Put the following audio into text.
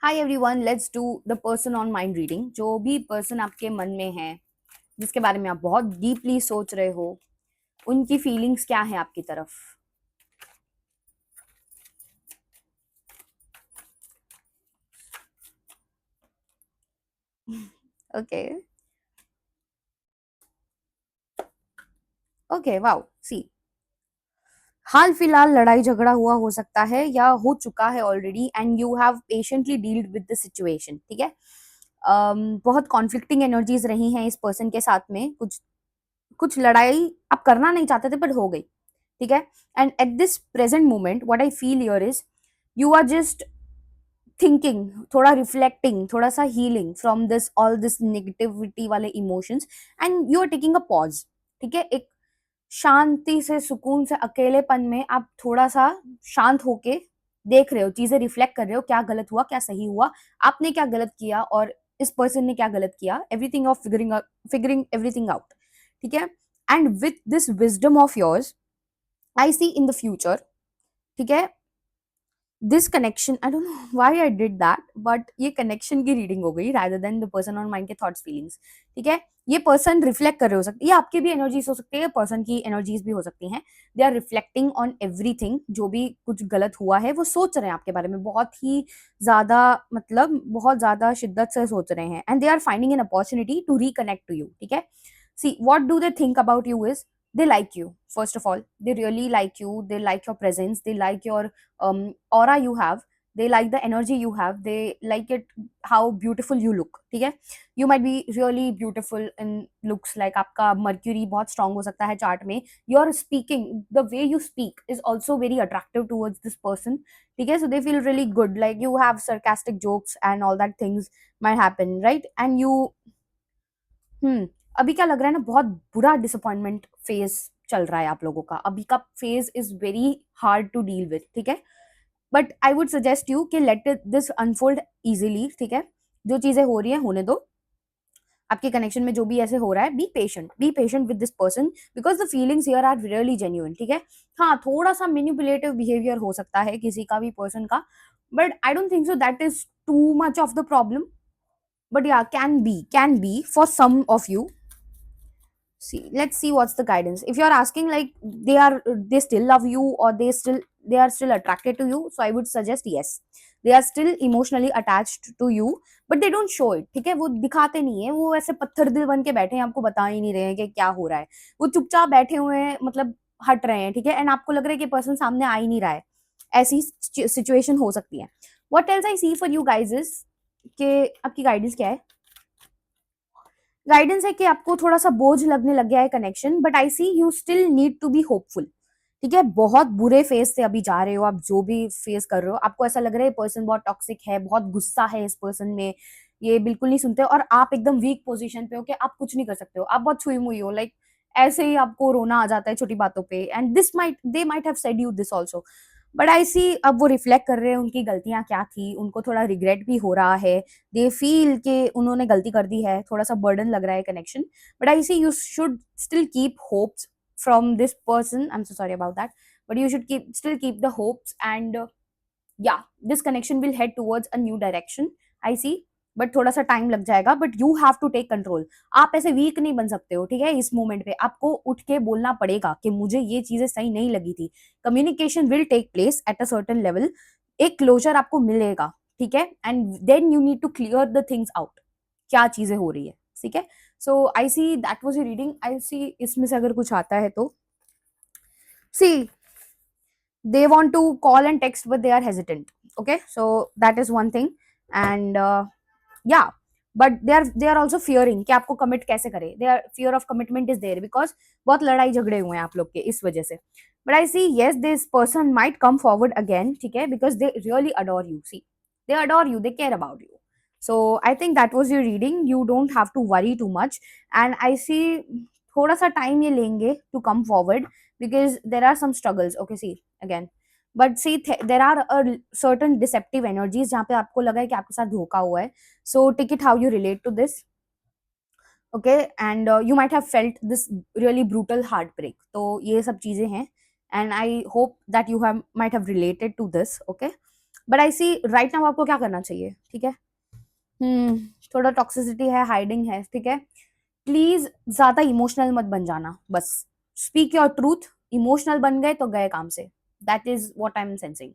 Hi everyone, let's do the person on mind reading. जो भी person आपके मन में है, जिसके बारे में आप बहुत डीपली सोच रहे हो, उनकी फीलिंग्स क्या है आपकी तरफ। Okay okay, wow. सी, हाल फिलहाल लड़ाई झगड़ा हुआ हो सकता है या हो चुका है already, and you have patiently dealt with the situation. ठीक है। बहुत कॉन्फ्लिक्टिंग एनर्जीज रही हैं इस पर्सन के साथ में। कुछ कुछ लड़ाई आप करना नहीं चाहते थे पर हो गई। ठीक है। And at this present moment what I feel here is you are just thinking, थोड़ा रिफ्लेक्टिंग, थोड़ा सा healing from this all this negativity वाले emotions, and you are taking a pause. ठीक है। एक शांति से, सुकून से, अकेलेपन में आप थोड़ा सा शांत होके देख रहे हो, चीजें रिफ्लेक्ट कर रहे हो, क्या गलत हुआ, क्या सही हुआ, आपने क्या गलत किया और इस पर्सन ने क्या गलत किया। Everything of figuring everything out. ठीक है। And with this wisdom of yours I see in the future. ठीक है। This connection, I don't know why I did that, but ये कनेक्शन की रीडिंग हो गई rather than the person on mind के thoughts feelings. ठीक है। ये पर्सन रिफ्लेक्ट कर रहे हो सकते, ये आपकी भी एनर्जीज हो सकती है, पर्सन की एनर्जीज भी हो सकती हैं। They are reflecting on everything. जो भी कुछ गलत हुआ है वो सोच रहे हैं आपके बारे में बहुत ही ज्यादा, मतलब बहुत ज्यादा शिद्दत से सोच रहे हैं, and they are finding an opportunity to reconnect to you. ठीक है। See, what do they think about you is they like you. First of all, they really like you, they like your presence, they like your aura you have, they like the energy you have, they like it how beautiful you look. ठीक है। You might be really beautiful in looks, like आपका mercury बहुत strong हो सकता है chart में। Your speaking, the way you speak is also very attractive towards this person. ठीक है। So they feel really good, like you have sarcastic jokes and all that things might happen, right? And you अभी क्या लग रहा है ना, बहुत बुरा डिसअपॉइंटमेंट फेज चल रहा है आप लोगों का। अभी का phase is very hard to deal with. ठीक है। But I would suggest you कि लेट दिस अनफोल्ड इजीली। ठीक है। जो चीजें हो रही है होने दो। आपके कनेक्शन में जो भी ऐसे हो रहा है, be patient with this person, because the feelings here are really genuine. ठीक है। हाँ, थोड़ा सा मैनिपुलेटिव बिहेवियर हो सकता है किसी का भी पर्सन का, but I don't think so that is too much of the problem. But yeah, can be for some of you. See, let's see what's the guidance. If you're asking like they still love you, or they are still attracted to you, so I would suggest yes, they are still emotionally attached to you, but they don't show it. ठीक है। वो दिखाते नहीं है, वो ऐसे पत्थर दिल बन के बैठे हैं, आपको बता ही नहीं रहे हैं कि क्या हो रहा है। वो चुपचाप बैठे हुए हैं, मतलब हट रहे हैं। ठीक है। एंड आपको लग रहा है कि पर्सन सामने आ ही नहीं रहा है। ऐसी सिचुएशन हो सकती है। What else I see for you guys is कि आपकी गाइडेंस क्या है। गाइडेंस है कि आपको थोड़ा सा बोझ लगने लग गया है connection, but I see you still need to be hopeful. ठीक है। बहुत बुरे फेज से अभी जा रहे हो आप, जो भी फेस कर रहे हो, आपको ऐसा लग रहा है पर्सन बहुत टॉक्सिक है, बहुत गुस्सा है इस पर्सन में, ये बिल्कुल नहीं सुनते, और आप एकदम वीक पोजीशन पे हो कि आप कुछ नहीं कर सकते हो, आप बहुत छुई मुई हो, लाइक ऐसे ही आपको रोना आ जाता है छोटी बातों पे। And they might have said you this also, but I see अब वो रिफ्लेक्ट कर रहे हैं उनकी गलतियां क्या थी, उनको थोड़ा रिग्रेट भी हो रहा है। दे फील कि उन्होंने गलती कर दी है, थोड़ा सा बर्डन लग रहा है connection. But I see you should still keep hopes from this person. I'm so sorry about that, but you should still keep the hopes, and yeah, this connection will head towards a new direction. I see, but थोड़ा सा time लग जाएगा, but you have to take control. आप ऐसे week नहीं बन सकते हो। ठीक है। इस मोमेंट पे आपको उठ के बोलना पड़ेगा कि मुझे ये चीजें सही नहीं लगी थी। Communication will take place at a certain level, एक क्लोजर आपको मिलेगा। ठीक है। And then you need to clear the things out, क्या चीजें हो रही है। ठीक है। So I see that was your reading. I see इसमें से अगर कुछ आता है तो सी, they want to call and text but they are hesitant. Okay, so that is one thing. And yeah, but they are also fearing कि आपको commit कैसे करें। their fear of commitment is there because बहुत लड़ाई झगड़े हुए हैं आप लोग के इस वजह से। but I see yes, this person might come forward again। ठीक है। because they really adore you। see, they adore you, they care about you। so I think that was your reading, you don't have to worry too much। and I see थोड़ा सा time ये लेंगे to come forward because there are some struggles। okay, see again, but see there are a certain deceptive energies जहाँ पे आपको लगा है कि आपके साथ धोखा हुआ है। so take it how you relate to this। okay, and you might have felt this really brutal heartbreak। तो ये सब चीजें हैं, and I hope that you have might have related to this। okay, but I see right now आपको क्या करना चाहिए, ठीक है? थोड़ा टॉक्सिसिटी है, हाइडिंग है, ठीक है? प्लीज ज्यादा इमोशनल मत बन जाना, बस स्पीक योर ट्रूथ। इमोशनल बन गए तो गए काम से, that is what I am sensing.